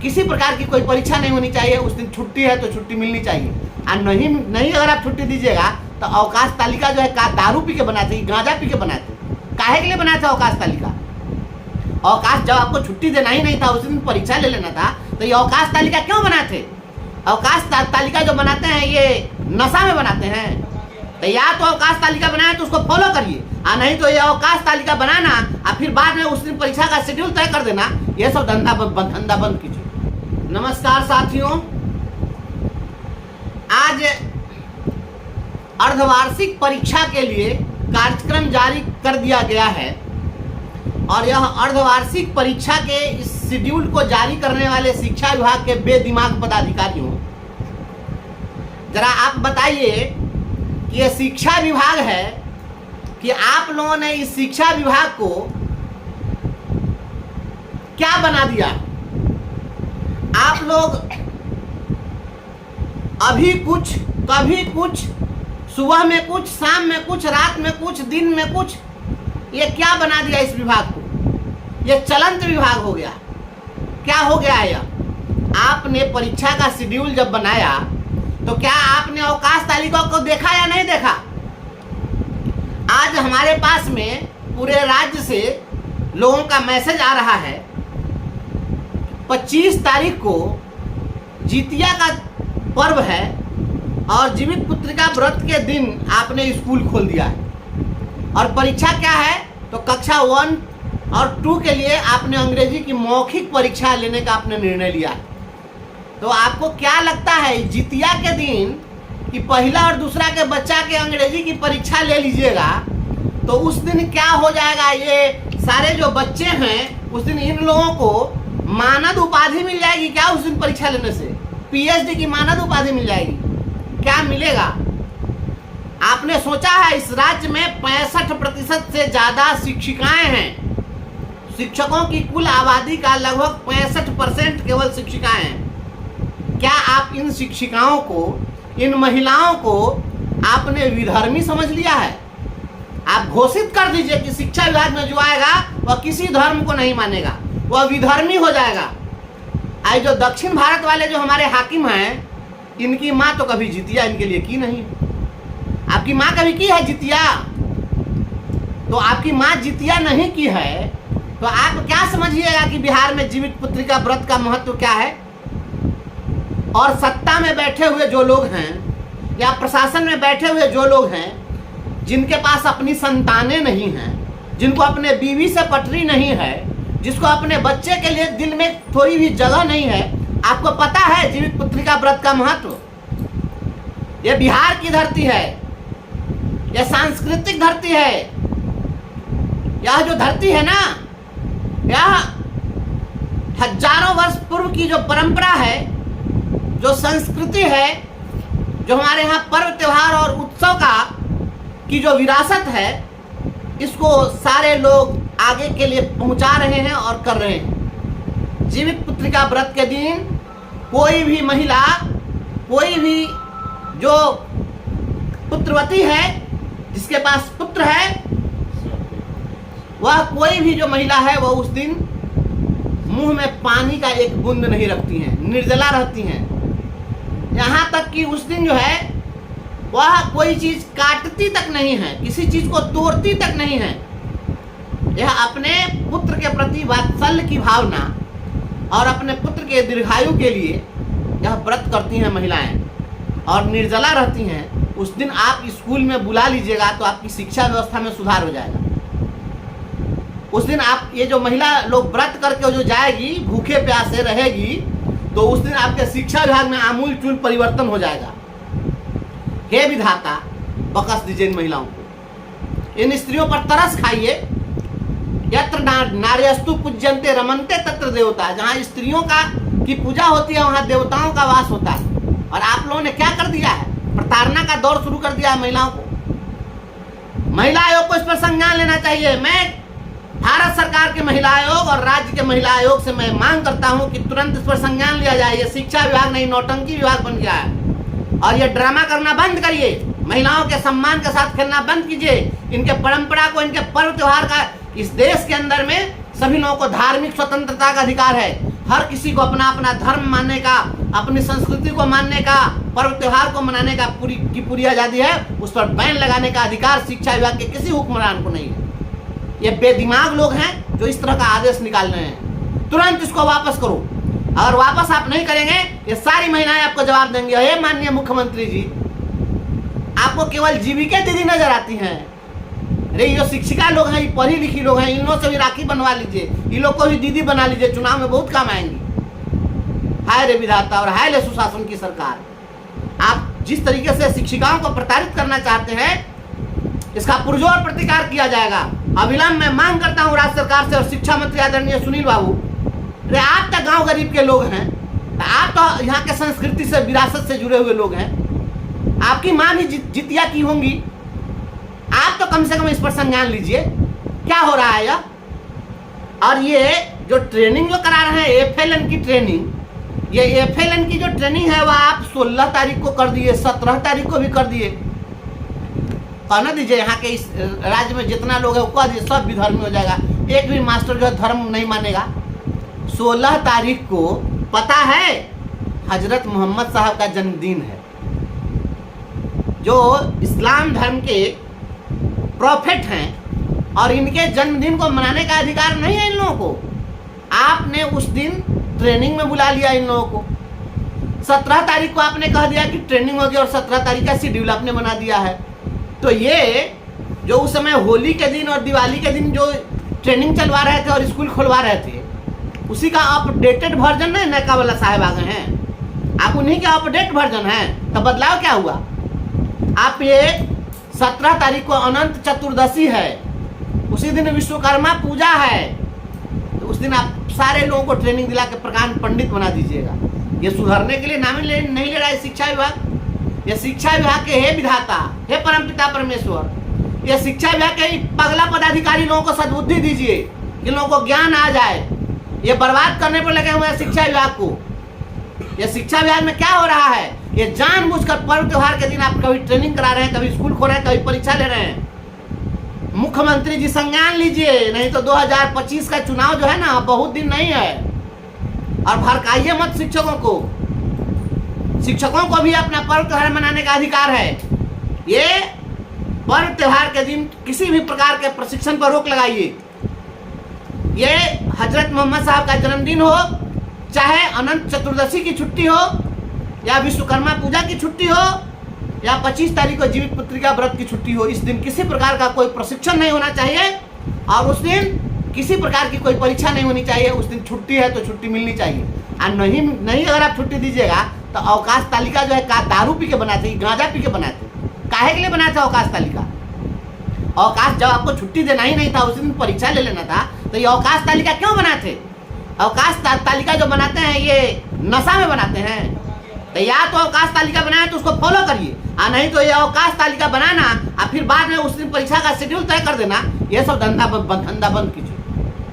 किसी प्रकार की कोई परीक्षा नहीं होनी चाहिए। उस दिन छुट्टी है तो छुट्टी मिलनी चाहिए। और नहीं अगर आप छुट्टी दीजिएगा तो अवकाश तालिका जो है दारू पी के बनाते, गांजा पी के बनाते, काहे के लिए बनाया था अवकाश तालिका? अवकाश जब आपको छुट्टी देना ही नहीं था, उस दिन परीक्षा ले लेना था, तो ये अवकाश तालिका क्यों बनाए थे? अवकाश तालिका जो बनाते हैं ये नशा में बनाते हैं। तो या तो अवकाश तालिका बनाए तो उसको फॉलो करिए, और नहीं तो ये अवकाश तालिका बनाना और फिर बाद में उस दिन परीक्षा का शेड्यूल तय कर देना, ये सब धंधा बंद कीजिए। नमस्कार साथियों, आज अर्धवार्षिक परीक्षा के लिए कार्यक्रम जारी कर दिया गया है, और यह अर्धवार्षिक परीक्षा के इस शेड्यूल को जारी करने वाले शिक्षा विभाग के बेदिमाग पदाधिकारियों, जरा आप बताइए कि यह शिक्षा विभाग है कि आप लोगों ने इस शिक्षा विभाग को क्या बना दिया? आप लोग अभी कुछ, कभी कुछ, सुबह में कुछ, शाम में कुछ, रात में कुछ, दिन में कुछ, ये क्या बना दिया इस विभाग को? ये चलंत विभाग हो गया। क्या हो गया यह? आपने परीक्षा का शेड्यूल जब बनाया तो क्या आपने अवकाश तालिका को देखा या नहीं देखा? आज हमारे पास में पूरे राज्य से लोगों का मैसेज आ रहा है, 25 तारीख को जितिया का पर्व है और जीवित पुत्रिका व्रत के दिन आपने स्कूल खोल दिया है, और परीक्षा क्या है तो कक्षा 1 और 2 के लिए आपने अंग्रेजी की मौखिक परीक्षा लेने का आपने निर्णय लिया है। तो आपको क्या लगता है जितिया के दिन कि पहला और दूसरा के बच्चा के अंग्रेजी की परीक्षा ले लीजिएगा तो उस दिन क्या हो जाएगा? ये सारे जो बच्चे हैं उस दिन इन लोगों को मानद उपाधि मिल जाएगी क्या? उस दिन परीक्षा लेने से PhD की मानद उपाधि मिल जाएगी क्या? मिलेगा? आपने सोचा है इस राज्य में 65% से ज्यादा शिक्षिकाएं हैं। शिक्षकों की कुल आबादी का लगभग 65% केवल शिक्षिकाएं हैं। क्या आप इन शिक्षिकाओं को, इन महिलाओं को आपने विधर्मी समझ लिया है? आप घोषित कर दीजिए कि शिक्षा विभाग में जो आएगा वह किसी धर्म को नहीं मानेगा, वह विधर्मी हो जाएगा। आज जो दक्षिण भारत वाले जो हमारे हाकिम हैं, इनकी माँ तो कभी जितिया इनके लिए की नहीं। आपकी माँ कभी की है जितिया? तो आपकी माँ जितिया नहीं की है तो आप क्या समझिएगा कि बिहार में जीवित पुत्रिका व्रत का महत्व क्या है? और सत्ता में बैठे हुए जो लोग हैं या प्रशासन में बैठे हुए जो लोग हैं, जिनके पास अपनी संतानें नहीं हैं, जिनको अपने बीवी से पटरी नहीं है, जिसको अपने बच्चे के लिए दिल में थोड़ी भी जगह नहीं है, आपको पता है जीवित पुत्रिका व्रत का महत्व? यह बिहार की धरती है, यह सांस्कृतिक धरती है। यह जो धरती है ना, यह हजारों वर्ष पूर्व की जो परंपरा है, जो संस्कृति है, जो हमारे यहाँ पर्व त्योहार और उत्सव का की जो विरासत है, इसको सारे लोग आगे के लिए पहुंचा रहे हैं और कर रहे हैं। जीवित पुत्रिका व्रत के दिन कोई भी महिला, कोई भी जो पुत्रवती है, जिसके पास पुत्र है, वह कोई भी जो महिला है वह उस दिन मुंह में पानी का एक बूंद नहीं रखती हैं, निर्जला रहती हैं। यहाँ तक कि उस दिन जो है वह कोई चीज काटती तक नहीं है, किसी चीज को तोड़ती तक नहीं है। यह अपने पुत्र के प्रति वात्सल्य की भावना और अपने पुत्र के दीर्घायु के लिए यह व्रत करती हैं महिलाएं और निर्जला रहती हैं। उस दिन आप स्कूल में बुला लीजिएगा तो आपकी शिक्षा व्यवस्था में सुधार हो जाएगा। उस दिन आप ये जो महिला लोग व्रत करके जो जाएगी, भूखे प्यासे रहेगी, तो उस दिन आपके शिक्षा विभाग में आमूल चूल परिवर्तन हो जाएगा। हे विधाता, बख्श दीजिए इन महिलाओं को, इन स्त्रियों पर तरस खाइए। यत्र नार्यस्तु पूज्यन्ते रमन्ते तत्र देवता, जहाँ स्त्रियों का की पूजा होती है वहाँ देवताओं का वास होता है। और आप लोगों ने क्या कर दिया है? प्रताड़ना का दौर शुरू कर दिया है महिलाओं को। महिला आयोग को इस पर संज्ञान लेना चाहिए। मैं भारत सरकार के महिला आयोग और राज्य के महिला आयोग से मैं मांग करता हूं कि तुरंत इस पर संज्ञान लिया जाए। ये शिक्षा विभाग नहीं, नौटंकी विभाग बन गया है। और ये ड्रामा करना बंद करिए, महिलाओं के सम्मान के साथ खेलना बंद कीजिए। इनके परंपरा को, इनके पर्व त्योहार का, इस देश के अंदर में सभी लोगों को धार्मिक स्वतंत्रता का अधिकार है। हर किसी को अपना अपना धर्म मानने का, अपनी संस्कृति को मानने का, पर्व त्योहार को मनाने का पूरी आज़ादी है। उस पर बैन लगाने का अधिकार शिक्षा विभाग के किसी हुक्मरान को नहीं है। ये बेदिमाग लोग हैं जो इस तरह का आदेश निकाल रहे हैं। तुरंत इसको वापस करो। अगर वापस आप नहीं करेंगे, ये सारी महिलाएं आपको जवाब देंगी, हे माननीय मुख्यमंत्री जी, आपको केवल जीविका दीदी नजर आती हैं। अरे ये शिक्षिका लोग हैं, ये पढ़ी लिखी लोग हैं, इन लोगों से भी राखी बनवा लीजिए, इन लोग को भी दीदी बना लीजिए, चुनाव में बहुत काम आएंगी। हाय रे विधाता और हाय रे सुशासन की सरकार। आप जिस तरीके से शिक्षिकाओं को प्रताड़ित करना चाहते हैं, इसका पुरजोर प्रतिकार किया जाएगा। अविलंब मैं मांग करता हूँ राज्य सरकार से और शिक्षा मंत्री आदरणीय सुनील बाबू, अरे आप तो गाँव गरीब के लोग हैं, आप तो यहाँ के संस्कृति से, विरासत से जुड़े हुए लोग हैं, आपकी माँ भी जितिया की होंगी, आप तो कम से कम इस पर संज्ञान लीजिए, क्या हो रहा है यह। और ये जो ट्रेनिंग जो करा रहे हैं FLN की ट्रेनिंग, ये FLN की जो ट्रेनिंग है वह आप 16 तारीख को कर दिए, 17 तारीख को भी कर दिए। कहना दीजिए यहाँ के इस राज्य में जितना लोग है वो कह दीजिए सब विधर्मी हो जाएगा, एक भी मास्टर जो है धर्म नहीं मानेगा। 16 तारीख को पता है हजरत मोहम्मद साहब का जन्मदिन है, जो इस्लाम धर्म के प्रॉफिट हैं, और इनके जन्मदिन को मनाने का अधिकार नहीं है इन लोगों को। आपने उस दिन ट्रेनिंग में बुला लिया इन लोगों को। 17 तारीख को आपने कह दिया कि ट्रेनिंग होगी और 17 तारीख का शेड्यूल आपने बना दिया है। तो ये जो उस समय होली के दिन और दिवाली के दिन जो ट्रेनिंग चलवा रहे थे और स्कूल खुलवा रहे थे, उसी का अपडेटेड वर्जन नहीं नैका वाला साहब आ गए हैं, आप उन्हीं के अपडेट वर्जन हैं। तो बदलाव क्या हुआ, आप ये 17 तारीख को अनंत चतुर्दशी है, उसी दिन विश्वकर्मा पूजा है, तो उस दिन आप सारे लोगों को ट्रेनिंग दिला के प्रकांड पंडित बना दीजिएगा। ये सुधरने के लिए नाम नहीं ले रहा है शिक्षा विभाग। ये शिक्षा विभाग के हे विधाता, हे परमपिता परमेश्वर, ये शिक्षा विभाग के पगला पदाधिकारी लोगों को सद्बुद्धि दीजिए, इन लोगों को ज्ञान आ जाए। ये बर्बाद करने पर लगे हुए हैं शिक्षा विभाग को। ये शिक्षा विभाग में क्या हो रहा है, ये जानबूझकर पर्व त्योहार के दिन आप कभी ट्रेनिंग करा रहे हैं, कभी स्कूल खोल रहे हैं, कभी परीक्षा ले रहे हैं। मुख्यमंत्री जी संज्ञान लीजिए, नहीं तो 2025 का चुनाव जो है ना बहुत दिन नहीं है। और भड़काइए मत शिक्षकों को। शिक्षकों को भी अपना पर्व त्योहार मनाने का अधिकार है। ये पर्व त्योहार के दिन किसी भी प्रकार के प्रशिक्षण पर रोक लगाइए। ये हजरत मोहम्मद साहब का जन्मदिन हो, चाहे अनंत चतुर्दशी की छुट्टी हो, या विश्वकर्मा पूजा की छुट्टी हो, या 25 तारीख को जीवित पुत्रिका व्रत की छुट्टी हो, इस दिन किसी प्रकार का कोई प्रशिक्षण नहीं होना चाहिए और उस दिन किसी प्रकार की कोई परीक्षा नहीं होनी चाहिए। उस दिन छुट्टी है तो छुट्टी मिलनी चाहिए। और नहीं अगर आप छुट्टी दीजिएगा तो अवकाश तालिका जो है दारू पी के बनाते, गांजा पी के बनाते, काहे के लिए बनाते अवकाश तालिका। अवकाश जब आपको छुट्टी देना ही नहीं था, उस दिन परीक्षा ले लेना था, तो ये अवकाश तालिका क्यों बनाते। अवकाश तालिका जो बनाते हैं ये नशा में बनाते हैं। तो या तो अवकाश तालिका बनाए तो उसको फॉलो करिए, और नहीं तो ये अवकाश तालिका बनाना और फिर बाद में उस दिन परीक्षा का शेड्यूल तय कर देना, ये सब धंधा बंद कीजिए।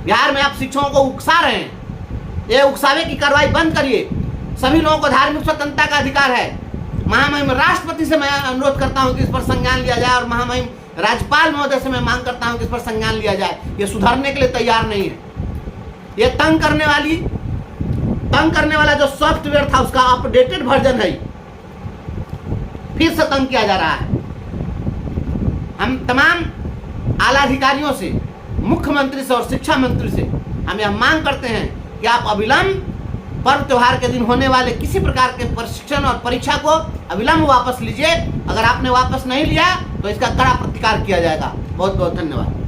बिहार में आप शिक्षकों को उकसा रहे हैं, ये उकसावे की कार्रवाई बंद करिए। सभी लोगों को धार्मिक स्वतंत्रता का अधिकार है। महामहिम राष्ट्रपति से मैं अनुरोध करता हूँ कि इस पर संज्ञान लिया जाए, और महामहिम राज्यपाल महोदय से मैं मांग करता हूँ कि इस पर संज्ञान लिया जाए। ये सुधरने के लिए तैयार नहीं है। ये तंग करने वाला जो सॉफ्टवेयर था उसका अपडेटेड वर्जन है, फिर से तंग किया जा रहा है। हम तमाम आला अधिकारियों से, मुख्यमंत्री से और शिक्षा मंत्री से हम यह मांग करते हैं कि आप अविलंब पर्व त्योहार के दिन होने वाले किसी प्रकार के प्रशिक्षण और परीक्षा को अविलंब वापस लीजिए। अगर आपने वापस नहीं लिया तो इसका कड़ा प्रतिकार किया जाएगा। बहुत बहुत धन्यवाद।